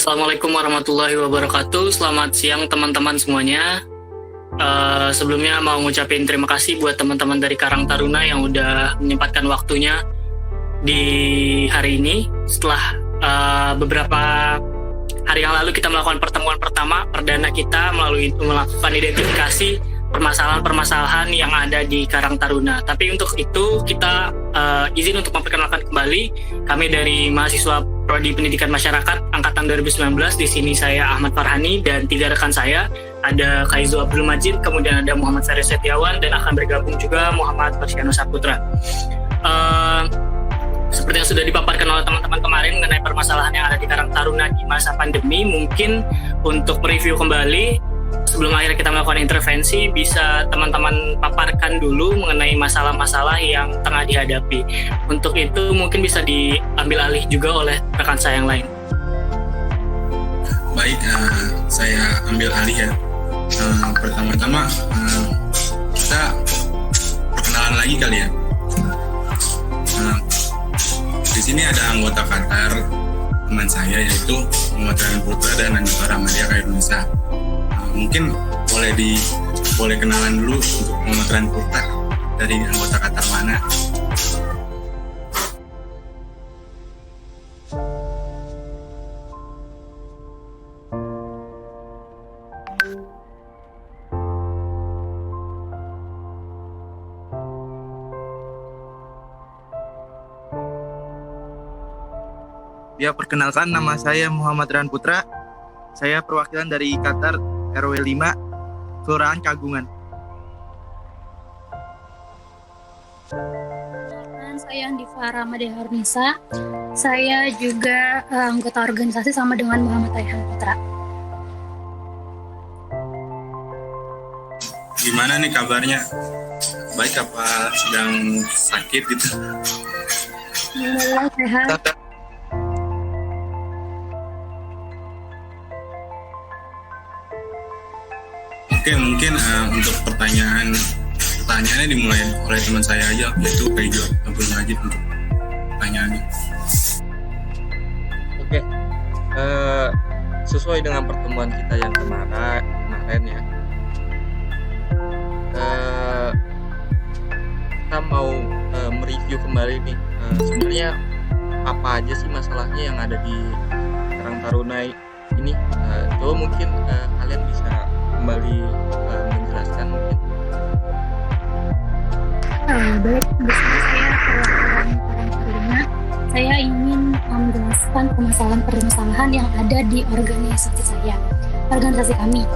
Assalamualaikum warahmatullahi wabarakatuh. Selamat siang teman-teman semuanya. Sebelumnya mau ngucapin terima kasih buat teman-teman dari Karang Taruna yang udah menyempatkan waktunya di hari ini. Setelah beberapa hari yang lalu kita melakukan pertemuan pertama perdana kita melakukan identifikasi permasalahan-permasalahan yang ada di Karang Taruna. Tapi untuk itu kita izin untuk memperkenalkan kembali kami dari mahasiswa Prodi Pendidikan Masyarakat Angkatan 2019. Di sini saya Ahmad Farhani dan 3 rekan saya. Ada Kaizo Abdul Majid, kemudian ada Muhammad Sari Setiawan, dan akan bergabung juga Muhammad Persiano Saputra. Seperti yang sudah dipaparkan oleh teman-teman kemarin mengenai permasalahan yang ada di Karang Taruna di masa pandemi, mungkin untuk mereview kembali sebelum akhirnya kita melakukan intervensi, bisa teman-teman paparkan dulu mengenai masalah-masalah yang tengah dihadapi. Untuk itu mungkin bisa diambil alih juga oleh rekan saya yang lain. Baik, saya ambil alih ya. Pertama-tama kita perkenalan lagi kali ya. Di sini ada anggota Qatar teman saya, yaitu Muhammad Ryan Putra dan Anita Ramadia Khairunisa. Mungkin boleh kenalan dulu untuk Muhammad Ryan Putra, dari anggota Qatar mana? Ya, perkenalkan, nama saya Muhammad Ryan Putra. Saya perwakilan dari Qatar RW 5, Kelurahan Kagungan. Saya Andifa Ramadia Khairunisa. Saya juga anggota organisasi sama dengan Muhammad Ryan Putra. Gimana nih kabarnya? Baik apa sedang sakit gitu? Alhamdulillah sehat. Oke, mungkin untuk pertanyaannya dimulai oleh teman saya aja, yaitu Kaizo Abdul Majid untuk pertanyaannya. Oke, sesuai dengan pertemuan kita yang kemarin ya, kita mau mereview kembali nih, sebenarnya apa aja sih masalahnya yang ada di Karang Taruna ini. Coba mungkin kalian bisa kembali menjelaskan mungkin. Baik, bersama saya perwakilan Karang Taruna. Saya ingin menjelaskan permasalahan yang ada di organisasi kami.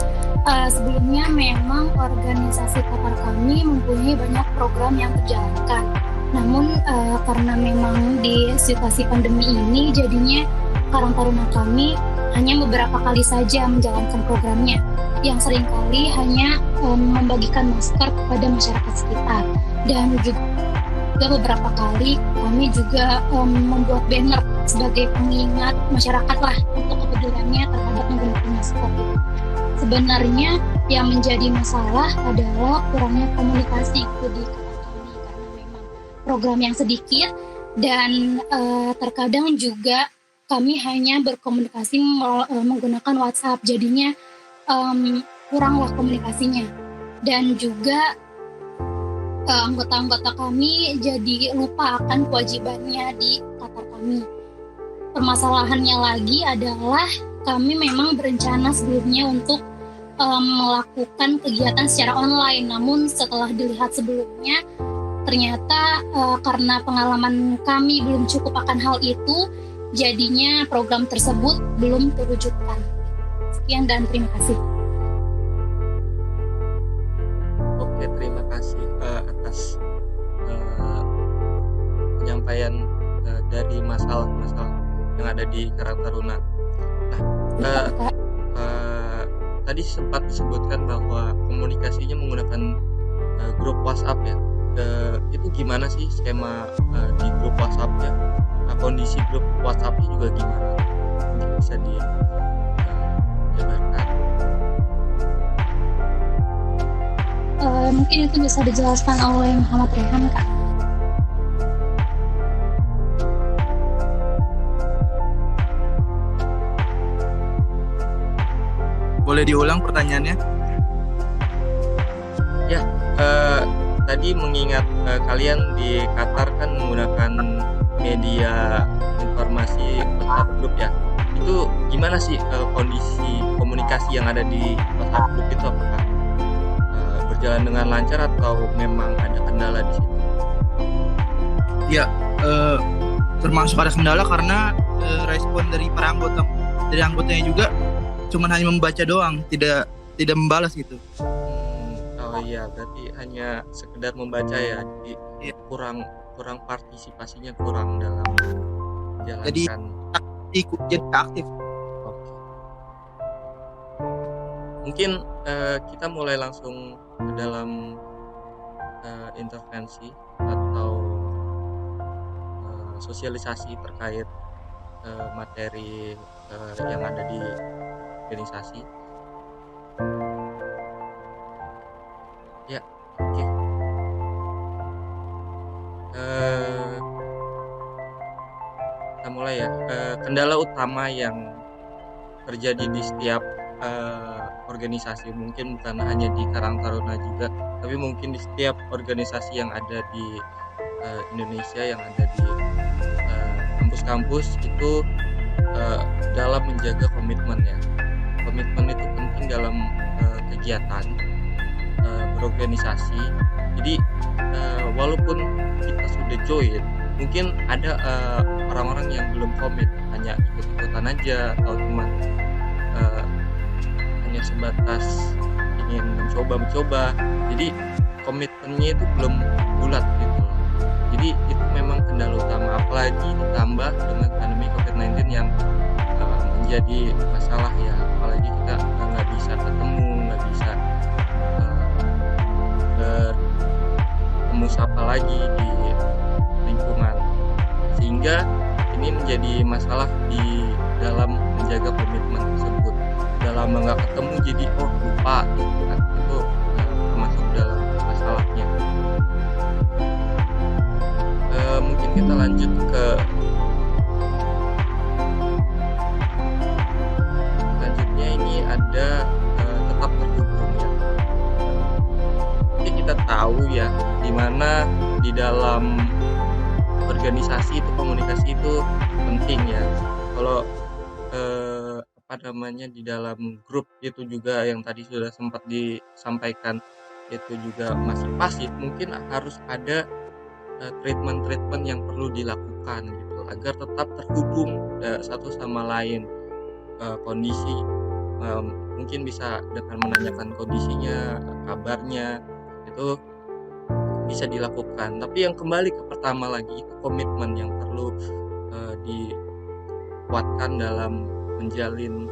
Sebelumnya memang organisasi Qatar kami mempunyai banyak program yang terjalankan. Namun karena memang di situasi pandemi ini, jadinya Karang Taruna kami hanya beberapa kali saja menjalankan programnya, yang seringkali hanya membagikan masker kepada masyarakat sekitar, dan juga beberapa kali kami juga membuat banner sebagai pengingat masyarakat lah untuk kepeduliannya terhadap menggunakan masker. Sebenarnya yang menjadi masalah adalah kurangnya komunikasi di Qatar kami, karena memang program yang sedikit dan terkadang juga kami hanya berkomunikasi menggunakan WhatsApp, jadinya kuranglah komunikasinya. Dan juga anggota-anggota kami jadi lupa akan kewajibannya di Qatar kami. Permasalahannya lagi adalah kami memang berencana sebelumnya untuk melakukan kegiatan secara online, namun setelah dilihat sebelumnya ternyata karena pengalaman kami belum cukup akan hal itu, jadinya program tersebut belum terwujudkan. Sekian dan terima kasih. Oke, terima kasih atas penyampaian dari masalah-masalah yang ada di Karang Taruna. Nah, tadi sempat disebutkan bahwa komunikasinya menggunakan grup WhatsApp ya. Itu gimana sih skema di grup WhatsApp-nya? Kondisi grup WhatsApp-nya juga gimana? Mungkin bisa dijabarkan. Mungkin itu bisa dijelaskan oleh Muhammad Rehan, Kak. Boleh diulang pertanyaannya? Tadi mengingat kalian di Qatar kan menggunakan media informasi WhatsApp group ya. Itu gimana sih kondisi komunikasi yang ada di WhatsApp group itu, apakah berjalan dengan lancar atau memang ada kendala di situ? Termasuk ada kendala karena respon dari para anggotanya juga cuman hanya membaca doang, tidak membalas gitu. Oh iya, berarti hanya sekedar membaca ya, jadi Iya. kurang partisipasinya kurang dalam Jadi menjalankan. jadi aktif. Oke. Mungkin kita mulai langsung ke dalam intervensi atau sosialisasi terkait materi yang ada di organisasi. Ya, oke. Kita mulai ya. Kendala utama yang terjadi di setiap organisasi, mungkin bukan hanya di Karang Taruna juga, tapi mungkin di setiap organisasi yang ada di Indonesia, yang ada di kampus-kampus itu dalam menjaga komitmen ya. Komitmen itu penting dalam kegiatan berorganisasi. Jadi walaupun kita sudah join, mungkin ada orang-orang yang belum komit, hanya ikut-ikutan aja atau cuma hanya sebatas ingin mencoba. Jadi komitmennya itu belum bulat gitu. Jadi itu memang kendala utama, apalagi ditambah dengan pandemi COVID-19 yang menjadi masalah ya. Apalagi kita nggak bisa ketemu, nggak bisa bertemu sapa lagi di lingkungan, sehingga ini menjadi masalah di dalam menjaga komitmen tersebut. Udah lama nggak ketemu jadi lupa gitu kan, itu termasuk dalam masalahnya. Mungkin kita lanjut ke selanjutnya. Ini ada tetap terhubung ya. Jadi kita tahu ya, dimana di dalam organisasi itu komunikasi itu penting ya. Kalau di dalam grup itu juga yang tadi sudah sempat disampaikan itu juga masih pasif, mungkin harus ada treatment yang perlu dilakukan gitu agar tetap terhubung satu sama lain. Kondisi mungkin bisa dengan menanyakan kondisinya, kabarnya, itu bisa dilakukan. Tapi yang kembali ke pertama lagi, itu komitmen yang perlu dikuatkan dalam menjalin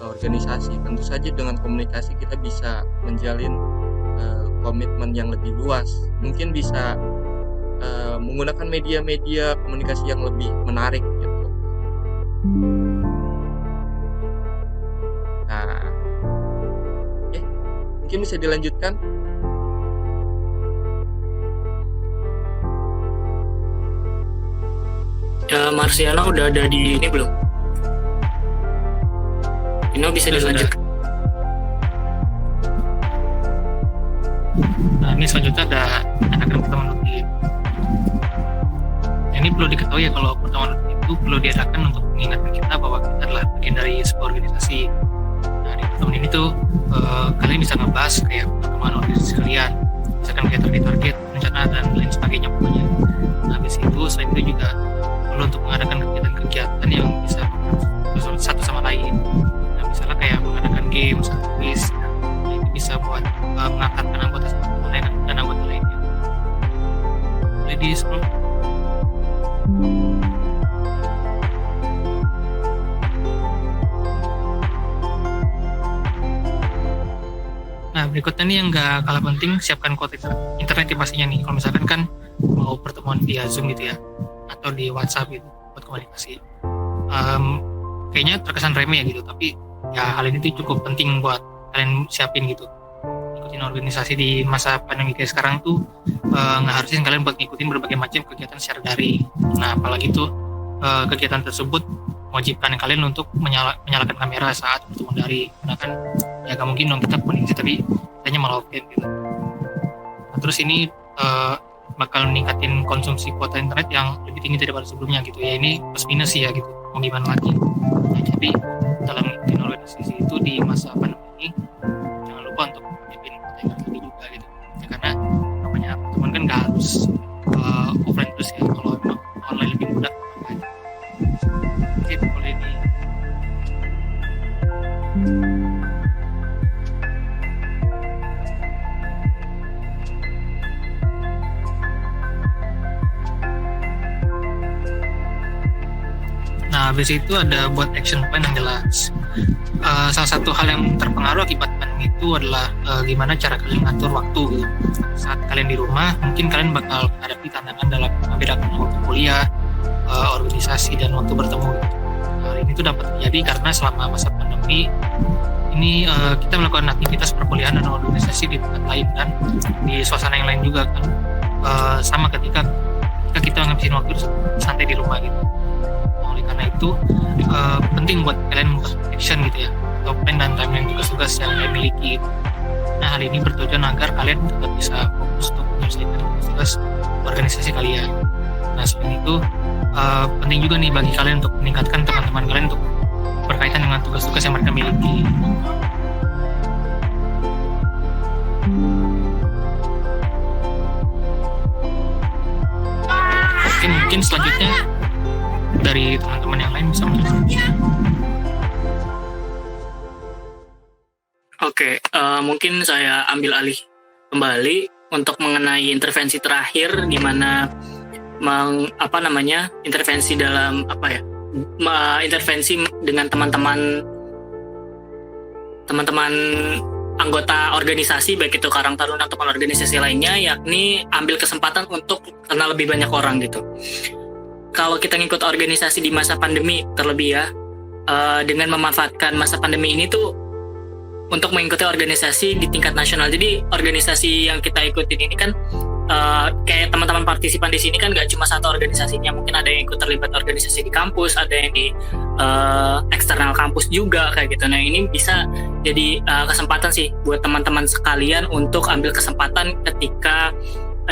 organisasi. Tentu saja dengan komunikasi kita bisa menjalin komitmen yang lebih luas. Mungkin bisa menggunakan media-media komunikasi yang lebih menarik gitu. Nah, mungkin bisa dilanjutkan. Marsiana udah ada di ini belum? Ino bisa dilanjutkan. Nah, ini selanjutnya ada anak-anak pertemuan rutin. Ini perlu diketahui ya, kalau pertemuan rutin itu perlu diadakan untuk mengingatkan kita bahwa kita adalah bagian dari sebuah organisasi. Nah, di pertemuan ini tuh kalian bisa ngebahas kayak pertemuan organisasi kalian, misalkan kayak target, rencana dan lain sebagainya pokoknya. Nah, habis itu selain itu juga perlu untuk mengadakan kegiatan-kegiatan yang bisa satu sama lain. Nah, misalnya kayak mengadakan game, quiz. Nah, itu bisa buat mengangkatkan anggota satu lain dan anggota lainnya. Boleh di-scroll. Nah, berikutnya nih yang nggak kalah penting, siapkan kuota internet ya pastinya nih. Kalau misalkan kan mau pertemuan via Zoom gitu ya, atau di WhatsApp gitu buat komunikasi. Kayaknya terkesan remeh ya gitu, tapi ya hal ini tuh cukup penting buat kalian siapin gitu. Ikutin organisasi di masa pandemi kayak sekarang tuh ngeharusin kalian buat ngikutin berbagai macam kegiatan secara daring. Nah, apalagi tuh kegiatan tersebut mewajibkan kalian untuk menyalakan kamera saat pertemuan menghindari gunakan, ya gak mungkin dong kita koneksi tapi hanya malah offline gitu. Nah, terus ini bakal meningkatin konsumsi kuota internet yang lebih tinggi daripada sebelumnya gitu ya. Ini plus minus sih ya gitu, mau gimana lagi. Nah, jadi dalam organisasi itu di masa pandemi ini jangan lupa untuk nyiapin kuota internet lebih juga gitu ya, karena namanya teman kan gak harus offline terus ya, kalau memang online lebih mudah makanya. Oke, boleh di Nah, habis itu ada buat action plan yang jelas. Salah satu hal yang terpengaruh akibat pandemi itu adalah gimana cara kalian ngatur waktu gitu. Saat kalian di rumah, mungkin kalian bakal menghadapi tantangan dalam membedakan waktu kuliah, organisasi, dan waktu bertemu gitu. Hal ini tuh dapat terjadi karena selama masa pandemi ini kita melakukan aktivitas perkuliahan dan organisasi di tempat lain dan di suasana yang lain juga kan. Sama ketika kita ngabisin waktu santai di rumah gitu. Oleh karena itu penting buat kalian membuat action gitu ya, atau plan dan timeline tugas-tugas yang kalian miliki gitu. Nah, hal ini bertujuan agar kalian tetap bisa fokus untuk menyelesaikan tugas organisasi kalian. Nah, selain itu penting juga nih bagi kalian untuk meningkatkan teman-teman kalian untuk berkaitan dengan tugas-tugas yang mereka miliki. Mungkin selanjutnya dari teman-teman yang lain bisa menjawab. Oke, mungkin saya ambil alih kembali untuk mengenai intervensi terakhir, di mana intervensi dalam intervensi dengan teman-teman anggota organisasi, baik itu Karang Taruna ataupun organisasi lainnya, yakni ambil kesempatan untuk kenal lebih banyak orang gitu. Kalau kita ngikut organisasi di masa pandemi terlebih ya, dengan memanfaatkan masa pandemi ini tuh untuk mengikuti organisasi di tingkat nasional. Jadi organisasi yang kita ikutin ini kan kayak teman-teman partisipan di sini kan gak cuma satu organisasinya, mungkin ada yang ikut terlibat organisasi di kampus, ada yang di eksternal kampus juga kayak gitu. Nah, ini bisa jadi kesempatan sih buat teman-teman sekalian untuk ambil kesempatan ketika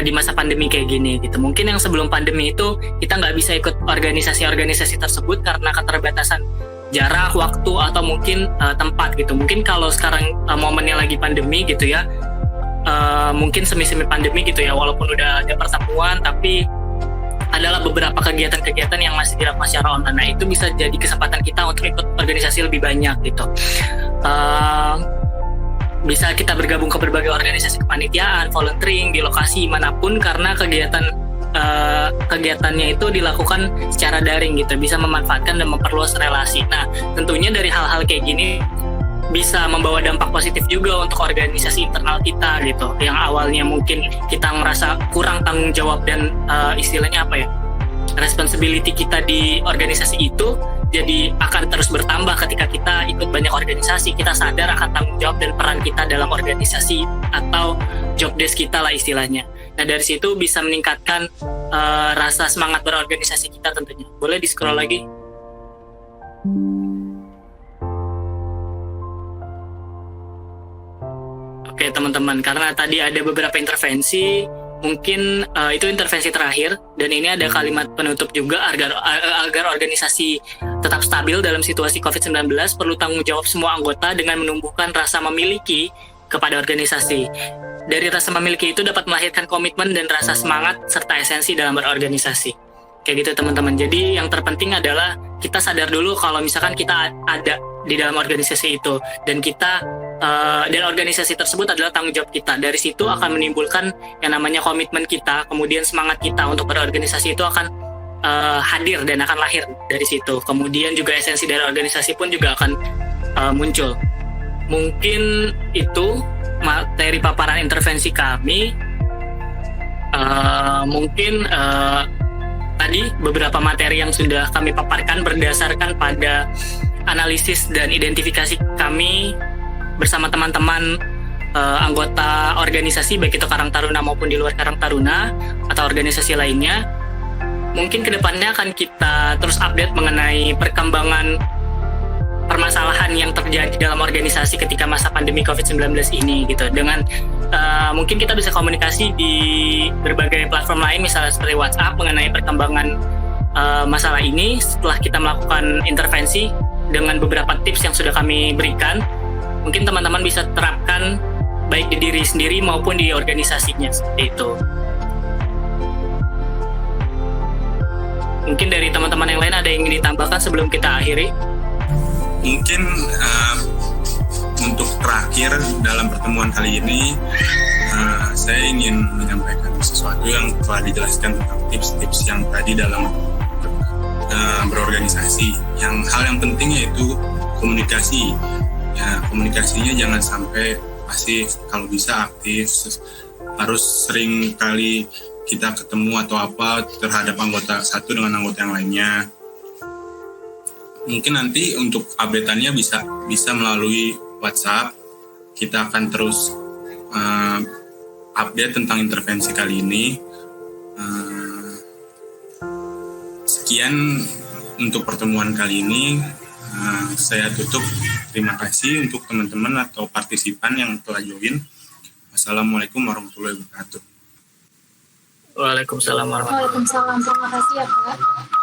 di masa pandemi kayak gini gitu. Mungkin yang sebelum pandemi itu kita nggak bisa ikut organisasi-organisasi tersebut karena keterbatasan jarak, waktu, atau mungkin tempat gitu. Mungkin kalau sekarang momennya lagi pandemi gitu ya, mungkin semi-semi pandemi gitu ya, walaupun udah ada pertemuan, tapi adalah beberapa kegiatan-kegiatan yang masih dilakukan secara online. Nah, itu bisa jadi kesempatan kita untuk ikut organisasi lebih banyak gitu. Bisa kita bergabung ke berbagai organisasi kepanitiaan, volunteering di lokasi manapun, karena kegiatannya itu dilakukan secara daring gitu, bisa memanfaatkan dan memperluas relasi. Nah, tentunya dari hal-hal kayak gini bisa membawa dampak positif juga untuk organisasi internal kita gitu, yang awalnya mungkin kita merasa kurang tanggung jawab dan istilahnya responsibility kita di organisasi itu jadi akan terus bertambah ketika kita ikut banyak organisasi. Kita sadar akan tanggung jawab dan peran kita dalam organisasi atau job desk kita lah istilahnya. Nah, dari situ bisa meningkatkan rasa semangat berorganisasi kita tentunya. Boleh di scroll lagi. Oke teman-teman, karena tadi ada beberapa intervensi, mungkin itu intervensi terakhir, dan ini ada kalimat penutup juga agar organisasi tetap stabil dalam situasi COVID-19, perlu tanggung jawab semua anggota dengan menumbuhkan rasa memiliki kepada organisasi. Dari rasa memiliki itu dapat melahirkan komitmen dan rasa semangat serta esensi dalam berorganisasi. Kayak gitu teman-teman. Jadi yang terpenting adalah kita sadar dulu kalau misalkan kita ada di dalam organisasi itu, dan kita dan organisasi tersebut adalah tanggung jawab kita. Dari situ akan menimbulkan yang namanya komitmen kita, kemudian semangat kita untuk berorganisasi itu akan hadir dan akan lahir dari situ. Kemudian juga esensi dari organisasi pun juga akan muncul. Mungkin itu materi paparan intervensi kami. Mungkin tadi beberapa materi yang sudah kami paparkan berdasarkan pada analisis dan identifikasi kami bersama teman-teman anggota organisasi, baik itu Karang Taruna maupun di luar Karang Taruna atau organisasi lainnya. Mungkin kedepannya akan kita terus update mengenai perkembangan permasalahan yang terjadi dalam organisasi ketika masa pandemi COVID-19 ini gitu. Dengan mungkin kita bisa komunikasi di berbagai platform lain misalnya seperti WhatsApp mengenai perkembangan masalah ini setelah kita melakukan intervensi dengan beberapa tips yang sudah kami berikan. Mungkin teman-teman bisa terapkan baik di diri sendiri maupun di organisasinya seperti itu. Mungkin dari teman-teman yang lain ada yang ingin ditambahkan sebelum kita akhiri? Mungkin untuk terakhir dalam pertemuan kali ini saya ingin menyampaikan sesuatu yang telah dijelaskan tentang tips-tips yang tadi dalam berorganisasi. Hal yang penting yaitu komunikasi. Ya, komunikasinya jangan sampai pasif, kalau bisa aktif. Harus sering kali kita ketemu atau apa terhadap anggota satu dengan anggota yang lainnya. Mungkin nanti untuk update-annya bisa melalui WhatsApp. Kita akan terus update tentang intervensi kali ini. Sekian untuk pertemuan kali ini. Saya tutup. Terima kasih untuk teman-teman atau partisipan yang telah join. Wassalamualaikum warahmatullahi wabarakatuh. Waalaikumsalam warahmatullahi wabarakatuh. Waalaikumsalam, terima kasih ya Pak.